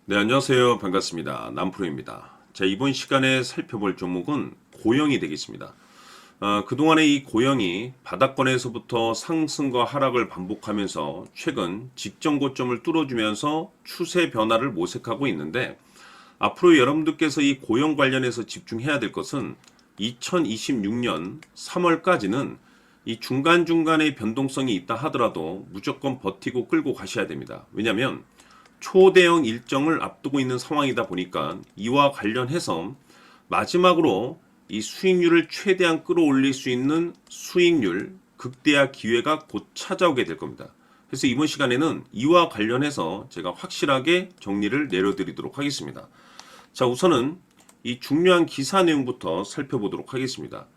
네, 안녕하세요. 반갑습니다. 남프로입니다. 자, 이번 시간에 살펴볼 종목은 고영이 되겠습니다. 그동안의 이 고영이 바닥권에서부터 상승과 하락을 반복하면서 최근 직전 고점을 뚫어주면서 추세 변화를 모색하고 있는데, 앞으로 여러분들께서 이 고영 관련해서 집중해야 될 것은 2026년 3월까지는 이 중간중간의 변동성이 있다 하더라도 무조건 버티고 끌고 가셔야 됩니다. 왜냐하면 초대형 일정을 앞두고 있는 상황이다 보니까 이와 관련해서 마지막으로 이 수익률을 최대한 끌어올릴 수 있는 수익률 극대화 기회가 곧 찾아오게 될 겁니다. 그래서 이번 시간에는 이와 관련해서 제가 확실하게 정리를 내려드리도록 하겠습니다. 자, 우선은 이 중요한 기사 내용부터 살펴보도록 하겠습니다.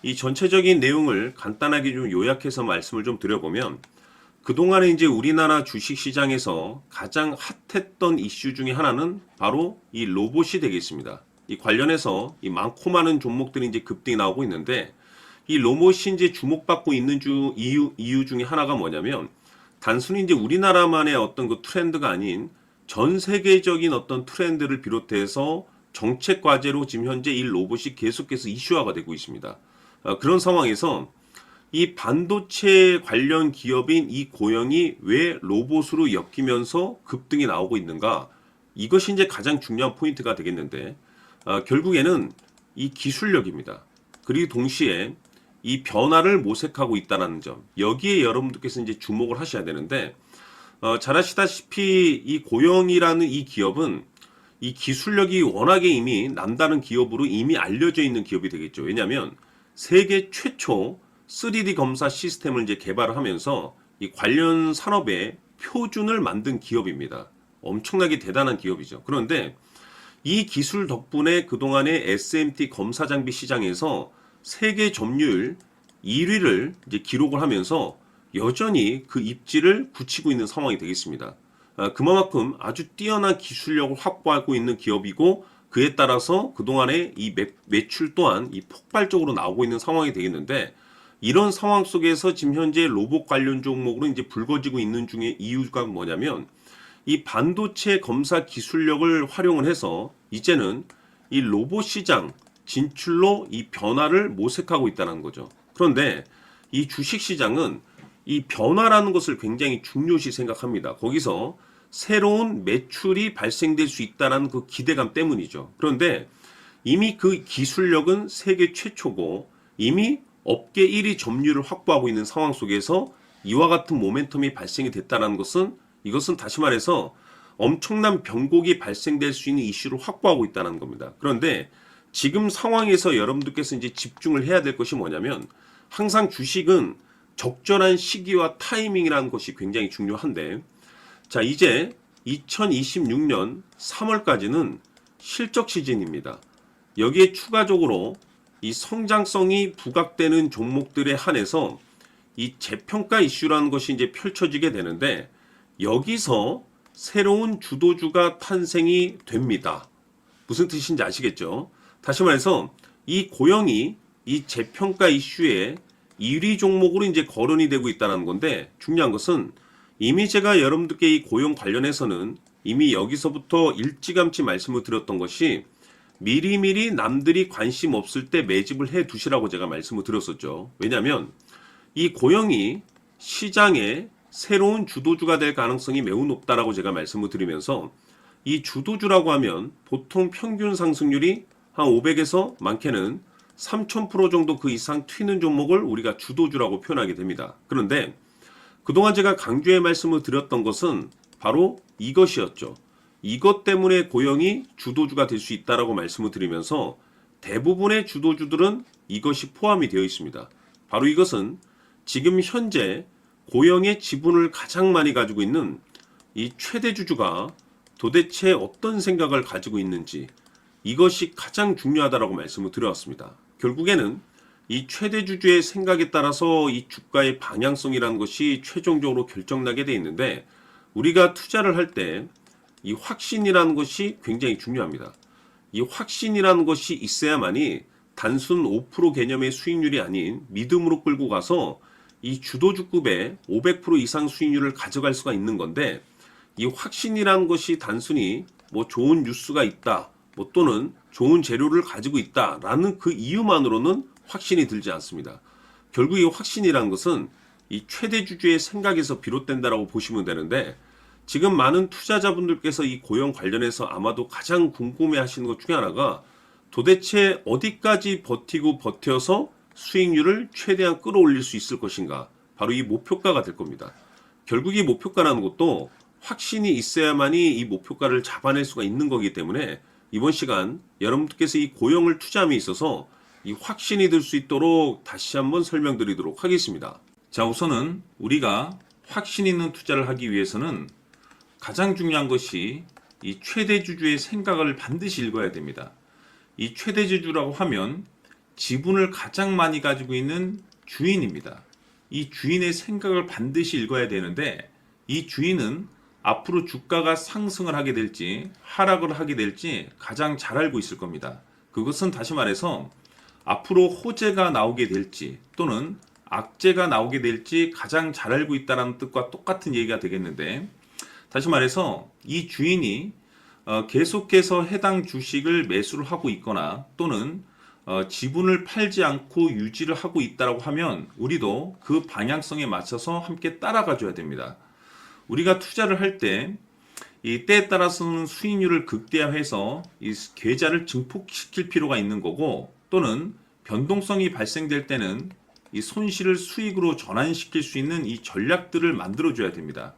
이 전체적인 내용을 간단하게 좀 요약해서 말씀을 좀 드려보면, 그동안에 이제 우리나라 주식시장에서 가장 핫했던 이슈 중에 하나는 바로 이 로봇이 되겠습니다. 이 관련해서 이 많고 많은 종목들이 이제 급등이 나오고 있는데, 이 로봇이 이제 주목받고 있는 이유 중에 하나가 뭐냐면, 단순히 이제 우리나라만의 어떤 그 트렌드가 아닌 전 세계적인 어떤 트렌드를 비롯해서 정책 과제로 지금 현재 이 로봇이 계속해서 이슈화가 되고 있습니다. 그런 상황에서 이 반도체 관련 기업인 이 고영이 왜 로봇으로 엮이면서 급등이 나오고 있는가? 이것이 이제 가장 중요한 포인트가 되겠는데, 결국에는 이 기술력입니다. 그리고 동시에 이 변화를 모색하고 있다는 점, 여기에 여러분들께서 이제 주목을 하셔야 되는데, 잘 아시다시피 이 고영이라는 이 기업은 이 기술력이 워낙에 이미 남다른 기업으로 이미 알려져 있는 기업이 되겠죠. 왜냐하면 세계 최초 3D 검사 시스템을 이제 개발을 하면서 이 관련 산업의 표준을 만든 기업입니다. 엄청나게 대단한 기업이죠. 그런데 이 기술 덕분에 그동안의 SMT 검사 장비 시장에서 세계 점유율 1위를 이제 기록을 하면서 여전히 그 입지를 굳히고 있는 상황이 되겠습니다. 그만큼 아주 뛰어난 기술력을 확보하고 있는 기업이고, 그에 따라서 그동안의 이 매출 또한 이 폭발적으로 나오고 있는 상황이 되겠는데, 이런 상황 속에서 지금 현재 로봇 관련 종목으로 이제 불거지고 있는 중에 이유가 뭐냐면, 이 반도체 검사 기술력을 활용을 해서 이제는 이 로봇 시장 진출로 이 변화를 모색하고 있다는 거죠. 그런데 이 주식 시장은 이 변화라는 것을 굉장히 중요시 생각합니다. 거기서 새로운 매출이 발생될 수 있다는 그 기대감 때문이죠. 그런데 이미 그 기술력은 세계 최초고 이미 업계 1위 점유율을 확보하고 있는 상황 속에서 이와 같은 모멘텀이 발생이 됐다는 것은, 이것은 다시 말해서 엄청난 변곡이 발생될 수 있는 이슈를 확보하고 있다는 겁니다. 그런데 지금 상황에서 여러분들께서 이제 집중을 해야 될 것이 뭐냐면, 항상 주식은 적절한 시기와 타이밍이라는 것이 굉장히 중요한데, 자, 이제 2026년 3월까지는 실적 시즌입니다. 여기에 추가적으로 이 성장성이 부각되는 종목들에 한해서 이 재평가 이슈라는 것이 이제 펼쳐지게 되는데, 여기서 새로운 주도주가 탄생이 됩니다. 무슨 뜻인지 아시겠죠? 다시 말해서 이 고영이 이 재평가 이슈에 1위 종목으로 이제 거론이 되고 있다는 건데, 중요한 것은 이미 제가 여러분들께 이 고용 관련해서는 이미 여기서부터 일찌감치 말씀을 드렸던 것이, 미리미리 남들이 관심 없을 때 매집을 해 두시라고 제가 말씀을 드렸었죠. 왜냐하면 이 고영이 시장의 새로운 주도주가 될 가능성이 매우 높다라고 제가 말씀을 드리면서, 이 주도주라고 하면 보통 평균 상승률이 한 500에서 많게는 3000% 정도 그 이상 튀는 종목을 우리가 주도주라고 표현하게 됩니다. 그런데 그동안 제가 강조해 말씀을 드렸던 것은 바로 이것이었죠. 이것 때문에 고영이 주도주가 될 수 있다라고 말씀을 드리면서, 대부분의 주도주들은 이것이 포함이 되어 있습니다. 바로 이것은 지금 현재 고영의 지분을 가장 많이 가지고 있는 이 최대 주주가 도대체 어떤 생각을 가지고 있는지, 이것이 가장 중요하다라고 말씀을 드려왔습니다. 결국에는 이 최대 주주의 생각에 따라서 이 주가의 방향성이라는 것이 최종적으로 결정나게 돼 있는데, 우리가 투자를 할 때 이 확신이라는 것이 굉장히 중요합니다. 이 확신이라는 것이 있어야만이 단순 5% 개념의 수익률이 아닌 믿음으로 끌고 가서 이 주도주급의 500% 이상 수익률을 가져갈 수가 있는 건데, 이 확신이라는 것이 단순히 뭐 좋은 뉴스가 있다, 뭐 또는 좋은 재료를 가지고 있다라는 그 이유만으로는 확신이 들지 않습니다. 결국 이 확신이라는 것은 이 최대 주주의 생각에서 비롯된다라고 보시면 되는데, 지금 많은 투자자분들께서 이 고용 관련해서 아마도 가장 궁금해 하시는 것 중에 하나가 도대체 어디까지 버티고 버텨서 수익률을 최대한 끌어올릴 수 있을 것인가, 바로 이 목표가가 될 겁니다. 결국 이 목표가라는 것도 확신이 있어야만이 이 목표가를 잡아낼 수가 있는 거기 때문에 이번 시간 여러분들께서 이 고용을 투자함에 있어서 이 확신이 들 수 있도록 다시 한번 설명드리도록 하겠습니다. 자, 우선은 우리가 확신 있는 투자를 하기 위해서는 가장 중요한 것이 이 최대 주주의 생각을 반드시 읽어야 됩니다. 이 최대 주주라고 하면 지분을 가장 많이 가지고 있는 주인입니다. 이 주인의 생각을 반드시 읽어야 되는데, 이 주인은 앞으로 주가가 상승을 하게 될지 하락을 하게 될지 가장 잘 알고 있을 겁니다. 그것은 다시 말해서 앞으로 호재가 나오게 될지 또는 악재가 나오게 될지 가장 잘 알고 있다는 뜻과 똑같은 얘기가 되겠는데, 다시 말해서 이 주인이 계속해서 해당 주식을 매수를 하고 있거나 또는 지분을 팔지 않고 유지를 하고 있다고 하면 우리도 그 방향성에 맞춰서 함께 따라가 줘야 됩니다. 우리가 투자를 할 때 이 때에 따라서는 수익률을 극대화해서 이 계좌를 증폭시킬 필요가 있는 거고, 또는 변동성이 발생될 때는 이 손실을 수익으로 전환시킬 수 있는 이 전략들을 만들어 줘야 됩니다.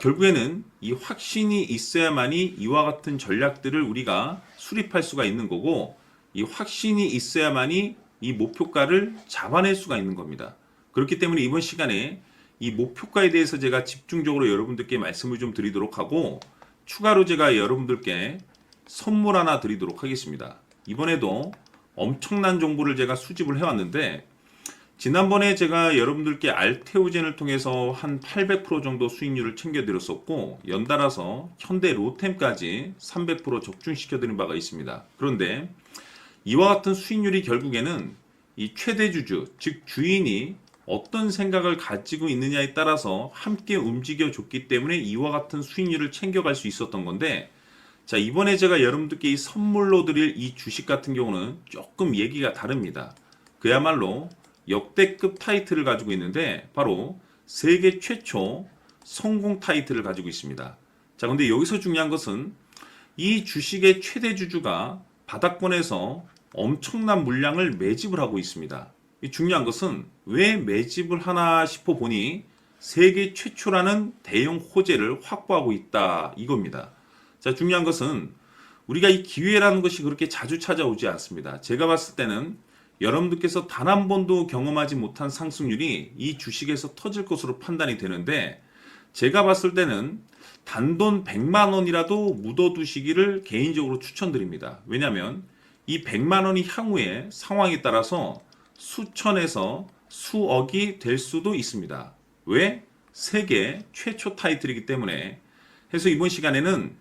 결국에는 이 확신이 있어야만이 이와 같은 전략들을 우리가 수립할 수가 있는 거고, 이 확신이 있어야만이 이 목표가를 잡아낼 수가 있는 겁니다. 그렇기 때문에 이번 시간에 이 목표가에 대해서 제가 집중적으로 여러분들께 말씀을 좀 드리도록 하고, 추가로 제가 여러분들께 선물 하나 드리도록 하겠습니다. 이번에도 엄청난 정보를 제가 수집을 해왔는데, 지난번에 제가 여러분들께 알테오젠을 통해서 한 800% 정도 수익률을 챙겨드렸었고, 연달아서 현대 로템까지 300% 적중시켜드린 바가 있습니다. 그런데 이와 같은 수익률이 결국에는 이 최대 주주, 즉 주인이 어떤 생각을 가지고 있느냐에 따라서 함께 움직여 줬기 때문에 이와 같은 수익률을 챙겨갈 수 있었던 건데, 자, 이번에 제가 여러분들께 이 선물로 드릴 이 주식 같은 경우는 조금 얘기가 다릅니다. 그야말로 역대급 타이틀을 가지고 있는데, 바로 세계 최초 성공 타이틀을 가지고 있습니다. 자, 근데 여기서 중요한 것은 이 주식의 최대 주주가 바닥권에서 엄청난 물량을 매집을 하고 있습니다. 이 중요한 것은 왜 매집을 하나 싶어 보니 세계 최초라는 대형 호재를 확보하고 있다, 이겁니다. 자, 중요한 것은 우리가 이 기회라는 것이 그렇게 자주 찾아오지 않습니다. 제가 봤을 때는 여러분들께서 단 한 번도 경험하지 못한 상승률이 이 주식에서 터질 것으로 판단이 되는데, 제가 봤을 때는 단돈 100만 원이라도 묻어두시기를 개인적으로 추천드립니다. 왜냐하면 이 100만 원이 향후에 상황에 따라서 수천에서 수억이 될 수도 있습니다. 왜? 세계 최초 타이틀이기 때문에. 해서 이번 시간에는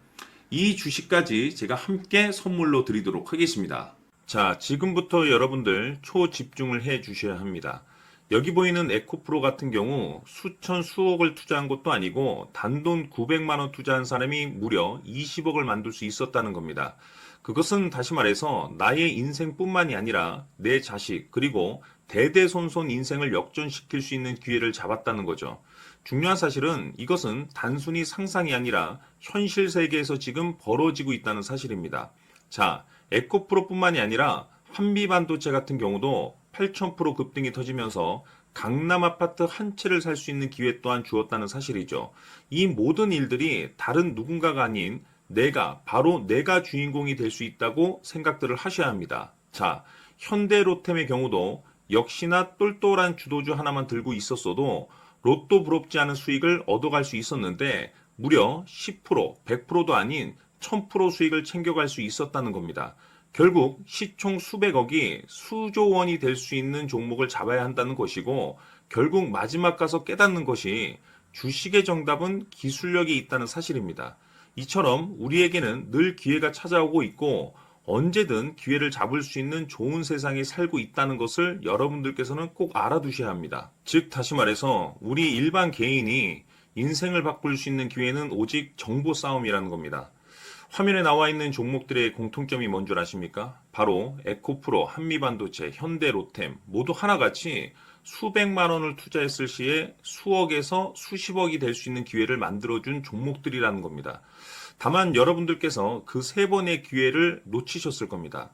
이 주식까지 제가 함께 선물로 드리도록 하겠습니다. 자, 지금부터 여러분들 초집중을 해 주셔야 합니다. 여기 보이는 에코프로 같은 경우 수천 수억을 투자한 것도 아니고 단돈 900만 원 투자한 사람이 무려 20억을 만들 수 있었다는 겁니다. 그것은 다시 말해서 나의 인생뿐만이 아니라 내 자식 그리고 대대손손 인생을 역전시킬 수 있는 기회를 잡았다는 거죠. 중요한 사실은 이것은 단순히 상상이 아니라 현실 세계에서 지금 벌어지고 있다는 사실입니다. 자, 에코프로뿐만이 아니라 한미반도체 같은 경우도 8,000% 급등이 터지면서 강남 아파트 한 채를 살 수 있는 기회 또한 주었다는 사실이죠. 이 모든 일들이 다른 누군가가 아닌 바로 내가 주인공이 될 수 있다고 생각들을 하셔야 합니다. 자, 현대로템의 경우도 역시나 똘똘한 주도주 하나만 들고 있었어도 로또 부럽지 않은 수익을 얻어갈 수 있었는데 무려 10%, 100%도 아닌 1000% 수익을 챙겨갈 수 있었다는 겁니다. 결국 시총 수백억이 수조 원이 될 수 있는 종목을 잡아야 한다는 것이고, 결국 마지막 가서 깨닫는 것이 주식의 정답은 기술력이 있다는 사실입니다. 이처럼 우리에게는 늘 기회가 찾아오고 있고 언제든 기회를 잡을 수 있는 좋은 세상에 살고 있다는 것을 여러분들께서는 꼭 알아두셔야 합니다. 즉 다시 말해서 우리 일반 개인이 인생을 바꿀 수 있는 기회는 오직 정보 싸움이라는 겁니다. 화면에 나와 있는 종목들의 공통점이 뭔 줄 아십니까? 바로 에코프로, 한미반도체, 현대로템 모두 하나같이 수백만 원을 투자했을 시에 수억에서 수십억이 될 수 있는 기회를 만들어준 종목들이라는 겁니다. 다만 여러분들께서 그 세 번의 기회를 놓치셨을 겁니다.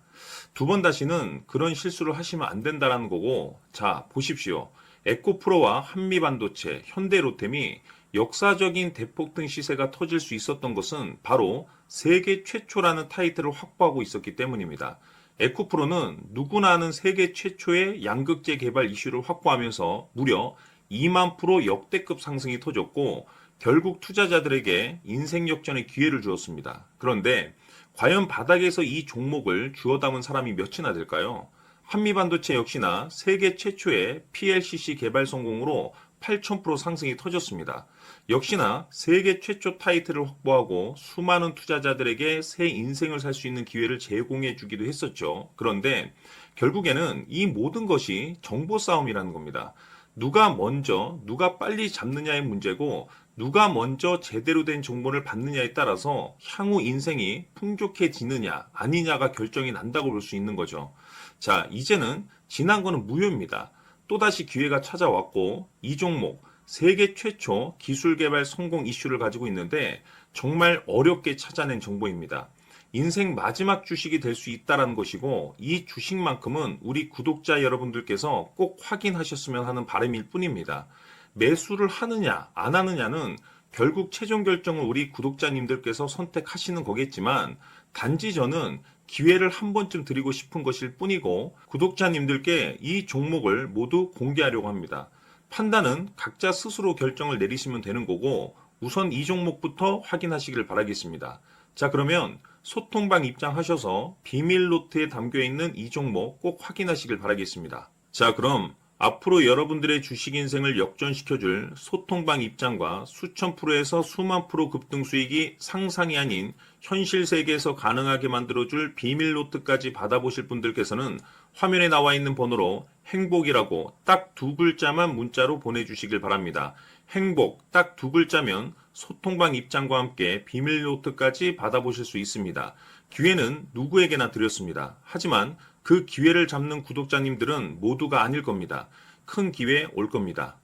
두 번 다시는 그런 실수를 하시면 안 된다는 거고, 자, 보십시오. 에코프로와 한미반도체, 현대로템이 역사적인 대폭등 시세가 터질 수 있었던 것은 바로 세계 최초라는 타이틀을 확보하고 있었기 때문입니다. 에코프로는 누구나 아는 세계 최초의 양극재 개발 이슈를 확보하면서 무려 2만 프로 역대급 상승이 터졌고 결국 투자자들에게 인생 역전의 기회를 주었습니다. 그런데 과연 바닥에서 이 종목을 주워 담은 사람이 몇이나 될까요? 한미반도체 역시나 세계 최초의 PLCC 개발 성공으로 8,000% 상승이 터졌습니다. 역시나 세계 최초 타이틀을 확보하고 수많은 투자자들에게 새 인생을 살 수 있는 기회를 제공해 주기도 했었죠. 그런데 결국에는 이 모든 것이 정보 싸움이라는 겁니다. 누가 먼저, 누가 빨리 잡느냐의 문제고 누가 먼저 제대로 된 정보를 받느냐에 따라서 향후 인생이 풍족해지느냐 아니냐가 결정이 난다고 볼 수 있는 거죠. 자, 이제는 지난 거는 무효입니다. 또다시 기회가 찾아왔고 이 종목 세계 최초 기술 개발 성공 이슈를 가지고 있는데 정말 어렵게 찾아낸 정보입니다. 인생 마지막 주식이 될 수 있다는 것이고 이 주식만큼은 우리 구독자 여러분들께서 꼭 확인하셨으면 하는 바람일 뿐입니다. 매수를 하느냐 안 하느냐는 결국 최종 결정을 우리 구독자님들께서 선택하시는 거겠지만 단지 저는 기회를 한 번쯤 드리고 싶은 것일 뿐이고 구독자님들께 이 종목을 모두 공개하려고 합니다. 판단은 각자 스스로 결정을 내리시면 되는 거고 우선 이 종목부터 확인하시길 바라겠습니다. 자, 그러면 소통방 입장하셔서 비밀 노트에 담겨있는 이 종목 꼭 확인하시길 바라겠습니다. 자, 그럼 앞으로 여러분들의 주식 인생을 역전시켜줄 소통방 입장과 수천 프로에서 수만 프로 급등 수익이 상상이 아닌 현실 세계에서 가능하게 만들어줄 비밀 노트까지 받아보실 분들께서는 화면에 나와 있는 번호로 행복이라고 딱 두 글자만 문자로 보내주시길 바랍니다. 행복 딱 두 글자면 소통방 입장과 함께 비밀 노트까지 받아보실 수 있습니다. 기회는 누구에게나 드렸습니다. 하지만 그 기회를 잡는 구독자님들은 모두가 아닐 겁니다. 큰 기회 올 겁니다.